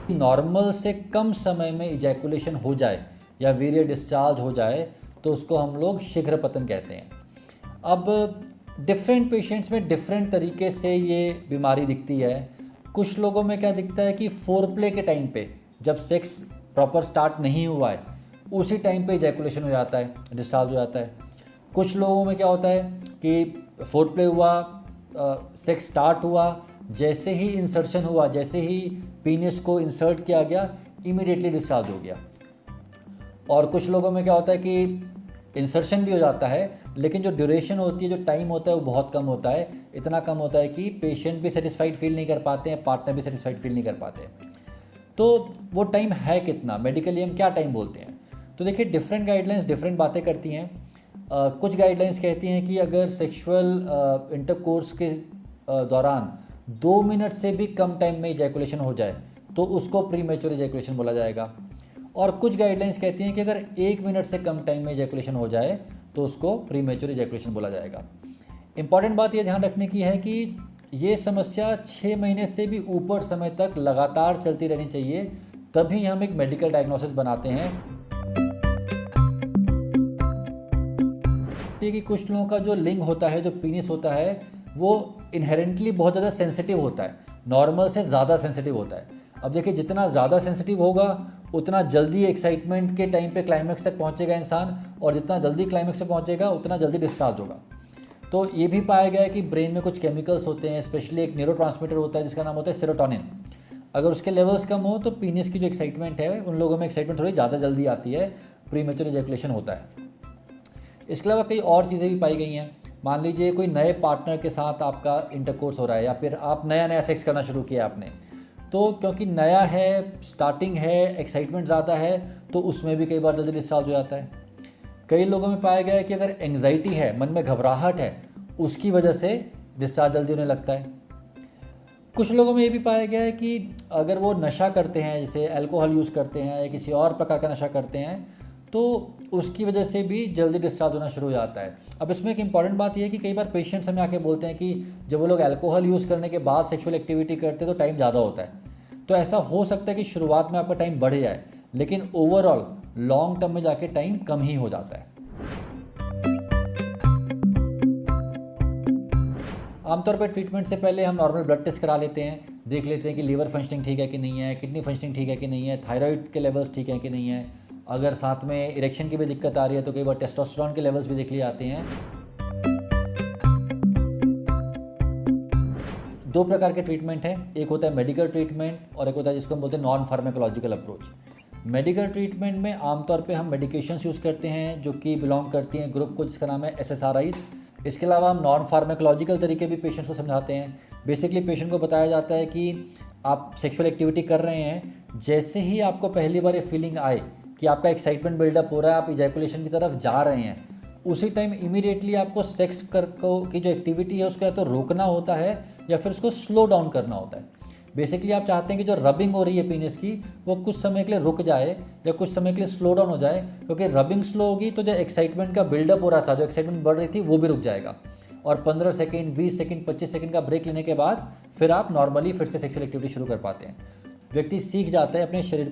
Normal से कम समय में इजैकुलेशन हो जाए या वीर्य डिस्चार्ज हो जाए तो उसको हम लोग शीघ्र पतन कहते हैं। अब डिफरेंट पेशेंट्स में डिफरेंट तरीके से ये बीमारी दिखती है। कुछ लोगों में क्या दिखता है कि फोरप्ले के टाइम पे, जब सेक्स प्रॉपर स्टार्ट नहीं हुआ है, उसी टाइम पे इजैकुलेशन हो जाता है, डिस्चार्ज हो जाता है। कुछ लोगों में क्या होता है कि फोरप्ले हुआ, सेक्स स्टार्ट हुआ, जैसे ही इंसर्शन हुआ, जैसे ही पीनिस को इंसर्ट किया गया, इमीडिएटली डिस्चार्ज हो गया। और कुछ लोगों में क्या होता है कि इंसर्शन भी हो जाता है, लेकिन जो ड्यूरेशन होती है, जो टाइम होता है, वो बहुत कम होता है। इतना कम होता है कि पेशेंट भी सेटिस्फाइड फील नहीं कर पाते हैं, पार्टनर भी सेटिस्फाइड फील नहीं कर पाते हैं। तो वो टाइम है कितना, मेडिकली हम क्या टाइम बोलते हैं? तो देखिए, डिफरेंट गाइडलाइंस डिफरेंट बातें करती हैं। कुछ गाइडलाइंस कहती हैं कि अगर सेक्सुअल इंटरकोर्स के दौरान 2 मिनट से भी कम टाइम में इजैकुलेशन हो जाए तो उसको प्रीमेच्योर इजैकुलेशन बोला जाएगा। और कुछ गाइडलाइंस कहती हैं कि अगर 1 मिनट से कम टाइम में इजैकुलेशन हो जाए तो उसको प्रीमेच्योर इजैकुलेशन बोला जाएगा। इंपॉर्टेंट बात ये ध्यान रखने की है कि ये समस्या 6 महीने से भी ऊपर समय तक लगातार चलती रहनी चाहिए, तभी हम एक मेडिकल डायग्नोसिस बनाते हैं। कि कुछ लोगों का जो लिंग होता है, जो पीनिस होता है, वो इनहेरेंटली बहुत ज़्यादा सेंसिटिव होता है, नॉर्मल से ज़्यादा सेंसिटिव होता है। अब देखिए, जितना ज़्यादा सेंसिटिव होगा उतना जल्दी एक्साइटमेंट के टाइम पे क्लाइमेक्स तक पहुंचेगा इंसान, और जितना जल्दी क्लाइमेक्स तक पहुंचेगा उतना जल्दी डिस्चार्ज होगा। तो ये भी पाया गया है कि ब्रेन में कुछ केमिकल्स होते हैं, स्पेशली एक न्यूरोट्रांसमीटर होता है जिसका नाम होता है सेरोटोनिन। अगर उसके लेवल्स कम हो तो पीनिस की जो एक्साइटमेंट है, उन लोगों में एक्साइटमेंट थोड़ी ज़्यादा जल्दी आती है, प्रीमेच्योर इजैकुलेशन होता है। इसके अलावा कई और चीज़ें भी पाई गई हैं। मान लीजिए कोई नए पार्टनर के साथ आपका इंटरकोर्स हो रहा है, या फिर आप नया सेक्स करना शुरू किया आपने, तो क्योंकि नया है, स्टार्टिंग है, एक्साइटमेंट ज़्यादा है, तो उसमें भी कई बार जल्दी डिस्चार्ज हो जाता है। कई लोगों में पाया गया है कि अगर एंग्जाइटी है, मन में घबराहट है, उसकी वजह से डिस्चार्ज जल्दी होने लगता है। कुछ लोगों में ये भी पाया गया है कि अगर वो नशा करते हैं, जैसे अल्कोहल यूज़ करते हैं या किसी और प्रकार का नशा करते हैं, तो उसकी वजह से भी जल्दी डिस्चार्ज होना शुरू हो जाता है। अब इसमें एक इंपॉर्टेंट बात यह है कि कई बार पेशेंट्स हमें आके बोलते हैं कि जब वो लोग अल्कोहल यूज़ करने के बाद सेक्सुअल एक्टिविटी करते हैं तो टाइम ज़्यादा होता है। तो ऐसा हो सकता है कि शुरुआत में आपका टाइम बढ़ जाए, लेकिन ओवरऑल लॉन्ग टर्म में जाके टाइम कम ही हो जाता है। आमतौर पर ट्रीटमेंट से पहले हम नॉर्मल ब्लड टेस्ट करा लेते हैं, देख लेते हैं कि लीवर फंक्शनिंग ठीक है कि नहीं है, किडनी फंक्शनिंग ठीक है कि नहीं है, थायराइड के लेवल्स ठीक है कि नहीं है। अगर साथ में इरेक्शन की भी दिक्कत आ रही है तो कई बार टेस्टोस्टेरोन के लेवल्स भी देख लिए जाते हैं। 2 प्रकार के ट्रीटमेंट हैं, एक होता है मेडिकल ट्रीटमेंट और एक होता है जिसको हम बोलते हैं non pharmacological approach. Medical treatment में आमतौर पे हम मेडिकेशंस यूज़ करते हैं जो कि बिलोंग करती हैं ग्रुप को जिसका नाम है SSRIs। इसके अलावा हम नॉन फार्माकोलॉजिकल तरीके भी पेशेंट्स को समझाते हैं। बेसिकली पेशेंट को बताया जाता है कि आप सेक्सुअल एक्टिविटी कर रहे हैं, जैसे ही आपको पहली बार ये फीलिंग आए कि आपका एक्साइटमेंट बिल्डअप हो रहा है, आप इजैकुलेशन की तरफ जा रहे हैं, उसी टाइम इमीडिएटली आपको सेक्स की जो एक्टिविटी है उसको या तो रोकना होता है या फिर उसको स्लो डाउन करना होता है। बेसिकली आप चाहते हैं कि जो रबिंग हो रही है पीनिस की, वो कुछ समय के लिए रुक जाए या कुछ समय के लिए स्लो डाउन हो जाए, क्योंकि रबिंग स्लो होगी तो जो एक्साइटमेंट का बिल्डअप हो रहा था, जो एक्साइटमेंट बढ़ रही थी, वो भी रुक जाएगा। और 15 सेकेंड, 20 सेकेंड, 25 सेकेंड का ब्रेक लेने के बाद फिर आप नॉर्मली फिर से सेक्सुअल एक्टिविटी शुरू कर पाते हैं। व्यक्ति सीख जाता है अपने शरीर